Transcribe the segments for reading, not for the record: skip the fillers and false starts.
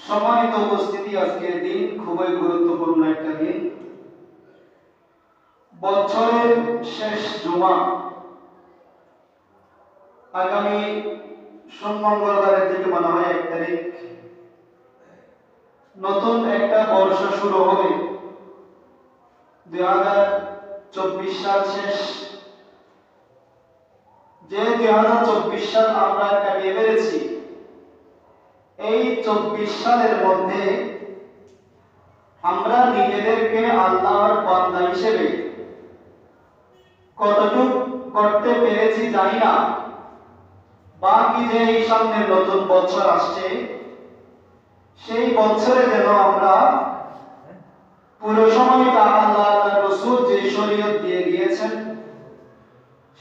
সম্মানিত উপস্থিতি, আজকের দিন খুবই গুরুত্বপূর্ণ একটা দিন। বছরের শেষ জুমা, আগামী সোমবারের দিকে মনে হয় 1 তারিখ নতুন একটা বর্ষ শুরু হবে। 2024 সাল শেষ, যে 2024 সাল আমরা কাটিয়ে ফেলেছি, এই 24 সালের মধ্যে আমরা নিজেদেরকে আল্লাহর বান্দা হিসেবে কতটুকু করতে পেরেছি জানি না। বাকি যে এই সামনে নতুন বছর আসছে, সেই বছরে যেন আমরা পুরো সময়টা আল্লাহ তাআলা রাসূল যে শরীয়ত দিয়ে গিয়েছেন,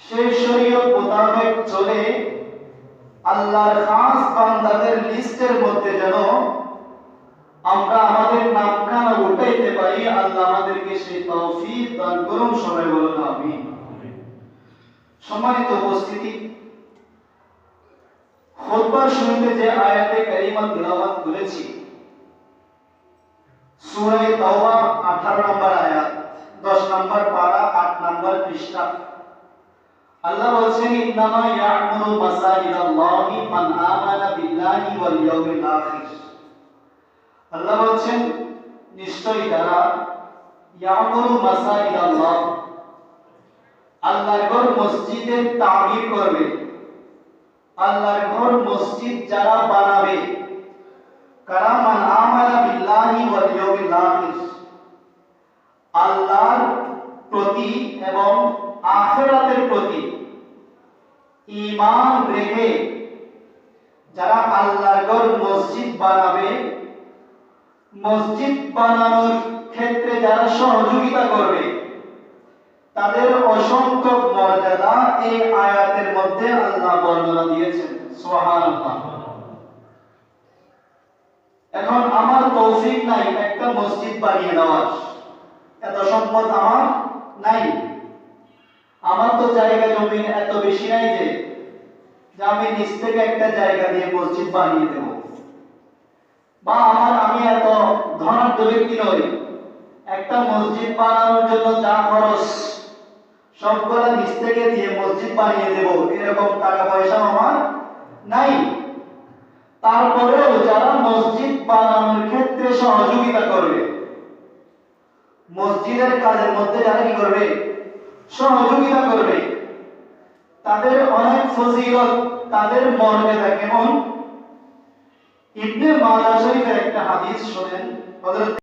সেই শরীয়ত মোতাবেক চলে আল্লাহর খাস বান্দাদের লিস্টের মধ্যে যেন আমরা আমাদের নামখানা উঠাইতে পারি। আল্লাহ আমাদেরকে সেই তৌফিক দান করুন। সবাই বলুন আমিন। সম্মানিত উপস্থিতি, খুতবার শুরুতে যে আয়াতে কারিমা তিলাওয়াত করেছি, সূরা তাওবা 18 নম্বর আয়াত, 10 নম্বর পারা, 8 নম্বর পৃষ্ঠা। আল্লাহ বলেন, ইন্নামা ইয়া'মুরু মাসাজিদাল্লাহি মান আমানা বিল্লাহি ওয়াল ইয়াউমিল আখির। আল্লাহ বলেন, নিশ্চয়ই যারা ইয়া'মুরু মাসাজিদাল্লাহ, আল্লাহর ঘর মসজিদের তামির করবে, আল্লাহর ঘর মসজিদ যারা বানাবে, কারা? মান আমানা বিল্লাহি ওয়াল ইয়াউমিল আখির, আল্লাহর প্রতি এবং আখিরাতের প্রতি ঈমান রেখে যারা আল্লাহর ঘর মসজিদ বানাবে, মসজিদ বানানোর ক্ষেত্রে যারা সহযোগিতা করবে, তাদের অসংখ্য মর্যাদা এই আয়াতের মধ্যে আল্লাহ বর্ণনা দিয়েছেন। সুবহানাল্লাহ। এখন আমার তৌফিক নাই একটা মসজিদ বানিয়ে দেওয়ার, এত সম্পদ আমার নাই, আমার তো জায়গা জমি এত বেশি নাই যে আমি নিজ থেকে একটা জায়গা দিয়ে মসজিদ বানিয়ে দেব, বা আমি এত ধনাঢ্য ব্যক্তি নই, একটা মসজিদ বানানোর জন্য যা খরচ সবগুলা নিজ থেকে দিয়ে মসজিদ বানিয়ে দেব, এরকম টাকা পয়সা আমার নাই। তারপরেও যারা মসজিদ বানানোর ক্ষেত্রে সহযোগিতা করবে, মসজিদের কাজের মধ্যে যারা কি করবে? সহযোগিতা করবে, তাদের অনেক ফজিলত, তাদের মর্যাদা কেমন? ইবনে মাজাহ শরীফের একটা হাদিস শোনেন। হযরত